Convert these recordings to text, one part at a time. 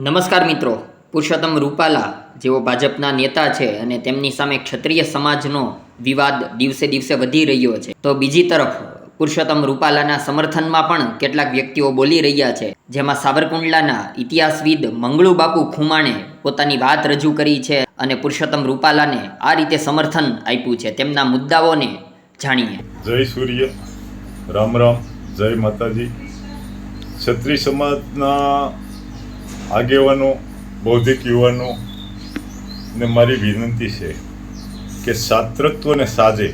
નમસ્કાર મિત્રો, પુરુષોત્તમ રૂપાલા જેઓ ભાજપના નેતા છે અને તેમની સામે ક્ષત્રિય સમાજનો વિવાદ દિવસે દિવસે વધી રહ્યો છે, તો બીજી તરફ પુરુષોત્તમ રૂપાલાના સમર્થનમાં પણ કેટલાક વ્યક્તિઓ બોલી રહ્યા છે, જેમાં સાવરકુંડલાના ઇતિહાસવિદ મંગળુ બાપુ ખુમાણે પોતાની વાત રજૂ કરી છે અને પુરુષોત્તમ રૂપાલાને આ રીતે સમર્થન આપ્યું છે. તેમના મુદ્દાઓને જાણીએ. જય સૂર્ય, રામ રામ, જય માતાજી. ક્ષત્રિય સમાજના આગેવાનો, બૌદ્ધિક યુવાનો ને મારી વિનંતી છે કે છાત્રત્વને સાજે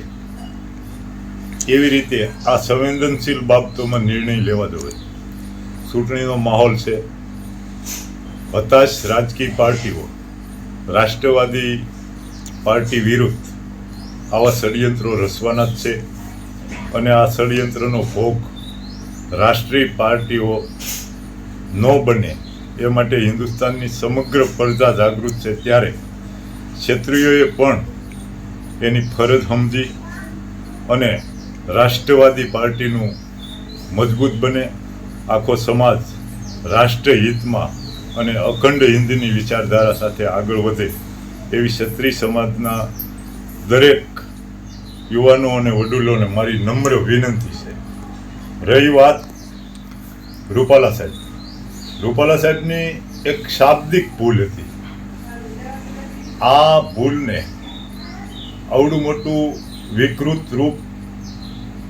એવી રીતે આ સંવેદનશીલ બાબતોમાં નિર્ણય લેવા જોઈએ. ચૂંટણીનો માહોલ છે. હતાશ રાજકીય પાર્ટીઓ રાષ્ટ્રવાદી પાર્ટી વિરુદ્ધ આવા ષડયંત્રો રચવાના જ છે અને આ ષડયંત્રનો ભોગ રાષ્ટ્રીય પાર્ટીઓ ન બને એ માટે હિન્દુસ્તાનની સમગ્ર પ્રજા જાગૃત છે. ત્યારે ક્ષત્રિયોએ પણ એની ફરજ સમજી અને રાષ્ટ્રવાદી પાર્ટીનું મજબૂત બને, આખો સમાજ રાષ્ટ્રહિતમાં અને અખંડ હિંદની વિચારધારા સાથે આગળ વધે એવી ક્ષત્રિય સમાજના દરેક યુવાનો અને વડીલોને મારી નમ્ર વિનંતી છે. રહી વાત રૂપાલા સાહેબ, રૂપાલા સાહેબની એક શાબ્દિક ભૂલ હતી. આ ભૂલને આવડું મોટું વિકૃત રૂપ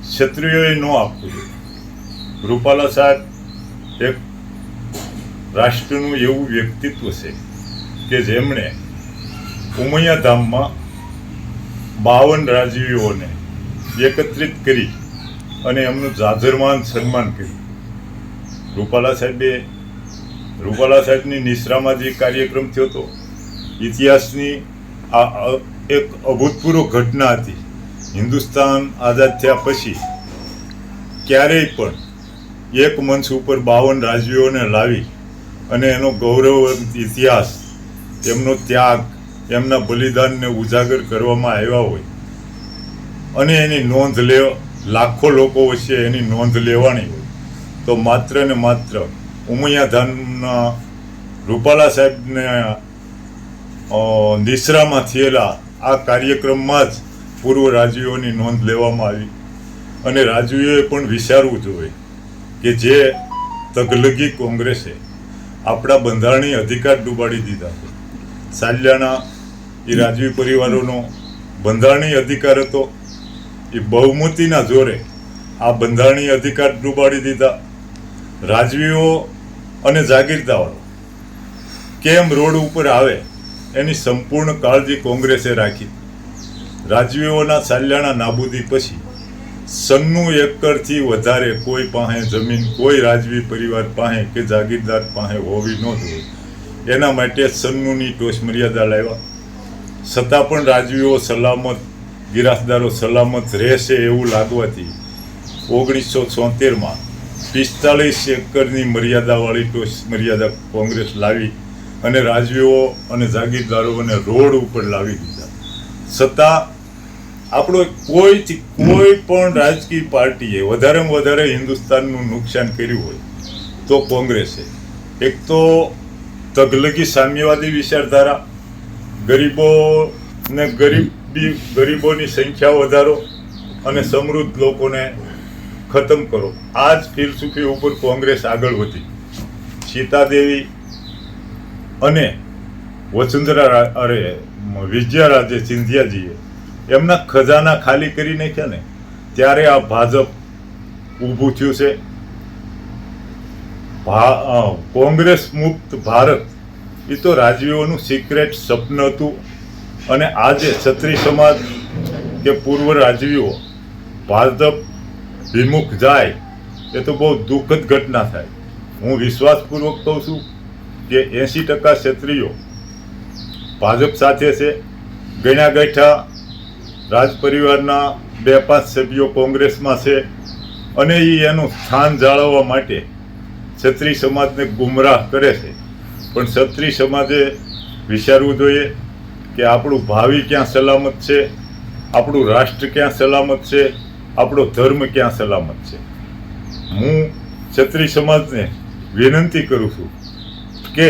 ક્ષત્રિયોએ ન આપવું જોઈએ. રૂપાલા સાહેબ એક રાષ્ટ્રનું એવું વ્યક્તિત્વ છે કે જેમણે ઉમૈયા ધામમાં 52 રાજવીઓને એકત્રિત કરી અને એમનું જાજરમાન સન્માન કર્યું. રૂપાલા સાહેબની નિશ્રામાં જે કાર્યક્રમ થયો હતો, ઇતિહાસની આ એક અભૂતપૂર્વ ઘટના હતી. હિન્દુસ્તાન આઝાદ થયા પછી ક્યારેય પણ એક મંચ ઉપર 52 રાજવીઓને લાવી અને એનો ગૌરવ ઇતિહાસ, એમનો ત્યાગ, એમના બલિદાનને ઉજાગર કરવામાં આવ્યા હોય અને એની નોંધ લાખો લોકો વચ્ચે એની નોંધ લેવાની હોય તો માત્ર ને માત્ર ઉમૈયા ધામના રૂપાલા સાહેબને નિશ્રામાં થયેલા આ કાર્યક્રમમાં જ પૂર્વ રાજવીઓની નોંધ લેવામાં આવી. અને રાજવીઓએ પણ વિચારવું જોઈએ કે જે તગલગી કોંગ્રેસે આપણા બંધારણીય અધિકાર ડૂબાડી દીધા છે. સાલ્યાના એ રાજવી પરિવારોનો બંધારણીય અધિકાર હતો, એ બહુમતીના જોરે આ બંધારણીય અધિકાર ડૂબાડી દીધા. રાજવીઓ અને જાગીરદારો કેમ રોડ ઉપર આવે એની સંપૂર્ણ કાળજી કોંગ્રેસે રાખી. રાજવીઓના સાલ્યાના નાબૂદી પછી 96 એકરથી વધારે કોઈ પાસે જમીન, કોઈ રાજવી પરિવાર પાસે કે જાગીરદાર પાસે હોવી ન જોઈએ. એના માટે 96ની ટોચ મર્યાદા લાવ્યા. છતાં પણ રાજવીઓ સલામત, ગિરાસદારો સલામત રહેશે એવું લાગવાથી 1976માં 45 એકરની મર્યાદાવાળી ટોચ મર્યાદા કોંગ્રેસ લાવી અને રાજવીઓ અને જાગીરદારોને રોડ ઉપર લાવી દીધા. છતાં આપણો કોઈ પણ રાજકીય પાર્ટીએ વધારેમાં વધારે હિન્દુસ્તાનનું નુકસાન કર્યું હોય તો કોંગ્રેસે. એક તો તગલગી સામ્યવાદી વિચારધારા, ગરીબોની સંખ્યા વધારો અને સમૃદ્ધ લોકોને ખતમ કરો, આ જ ફિલસૂફી ઉપર કોંગ્રેસ આગળ વધી. સીતાદેવી અને વિજયારાજે સિંધિયાજીએ એમના ખજાના ખાલી કરી નાખ્યા ને ત્યારે આ ભાજપ ઊભું થયું છે. કોંગ્રેસ મુક્ત ભારત એ તો રાજવીઓનું સિક્રેટ સપન હતું અને આજે ક્ષત્રિય સમાજ કે પૂર્વ રાજવીઓ ભાજપ વિમુખ જાય એ તો બહુ દુઃખદ ઘટના થાય. હું વિશ્વાસપૂર્વક કહું છું કે 80% ક્ષત્રિયો ભાજપ સાથે છે. ગણ્યા ગાંઠ્યા રાજ પરિવારના 2-5 સભ્યો કોંગ્રેસમાં છે અને એ એનું સ્થાન જાળવવા માટે ક્ષત્રિય સમાજને ગુમરાહ કરે છે. પણ ક્ષત્રિય સમાજે વિચારવું જોઈએ કે આપણું ભાવિ ક્યાં સલામત છે, આપણું રાષ્ટ્ર ક્યાં સલામત છે, આપણો ધર્મ ક્યાં સલામત છે. હું ક્ષત્રિય સમાજને વિનંતી કરું છું કે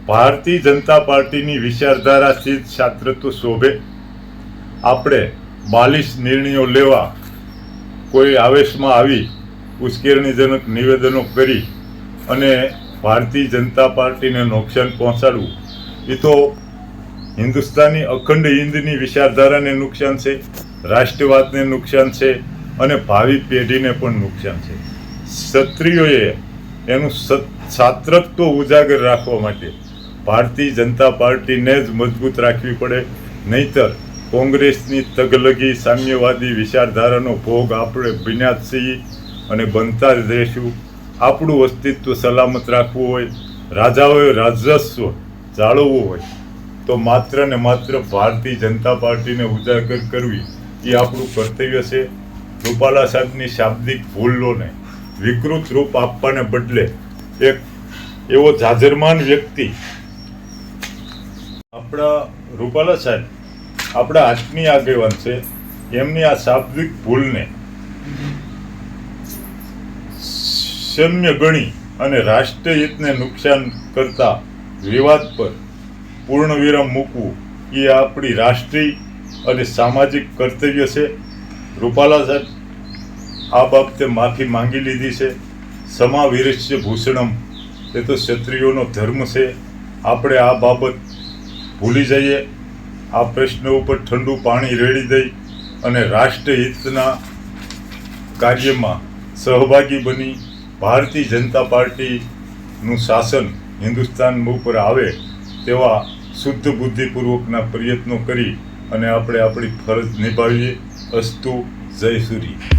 ભારતીય જનતા પાર્ટીની વિચારધારાથી જ છાત્રત્વ શોભે. આપણે બાલિશ નિર્ણયો લેવા, કોઈ આવેશમાં આવી ઉશ્કેરણીજનક નિવેદનો કરી અને ભારતીય જનતા પાર્ટીને નુકસાન પહોંચાડવું, એ તો હિન્દુસ્તાની અખંડ હિંદની વિચારધારાને નુકસાન છે, રાષ્ટ્રવાદને નુકસાન છે અને ભાવિ પેઢીને પણ નુકસાન છે. ક્ષત્રિયોએ એનું છાત્રત્વ ઉજાગર રાખવા માટે ભારતીય જનતા પાર્ટીને જ મજબૂત રાખવી પડે, નહીતર કોંગ્રેસની તગલગી સામ્યવાદી વિચારધારાનો ભોગ આપણે બન્યા જ છીએ અને બનતા જ રહીશું. આપણું અસ્તિત્વ સલામત રાખવું હોય, રાજાઓએ રાજસ્વ જાળવવું હોય તો માત્ર ને માત્ર ભારતીય જનતા પાર્ટીને ઉજાગર કરવી એ આપણું કર્તવ્ય છે. રૂપાલા સાહેબની શાબ્દિક ભૂલોને વિકૃત રૂપ આપવાને બદલે એક એવો જાજરમાન વ્યક્તિ, આપણા રૂપાલા સાહેબ આપણા આત્મીય આગેવાન છે, એમની આ શાબ્દિક ભૂલને સમ્ય ગણી અને રાષ્ટ્રહિતને નુકસાન કરતા વિવાદ પર પૂર્ણ વિરામ મૂકવું એ આપણી રાષ્ટ્રીય અને સામાજિક કર્તવ્ય છે. રૂપાલા સાહેબ આ બાબતે માફી માંગી લીધી છે. સમા વિરસ્ય ભૂષણમ, એ તો ક્ષત્રિયોનો ધર્મ છે. આપણે આ બાબત ભૂલી જઈએ, આ પ્રશ્ન ઉપર ઠંડુ પાણી રેડી દઈ અને રાષ્ટ્રહિતના કાર્યમાં સહભાગી બની ભારતીય જનતા પાર્ટીનું શાસન હિન્દુસ્તાન ઉપર આવે તેવા શુદ્ધ બુદ્ધિપૂર્વકના પ્રયત્નો કરી અને આપણે આપણી ફરજ નિભાવીએ. અસ્તુ. જય સૂર્ય.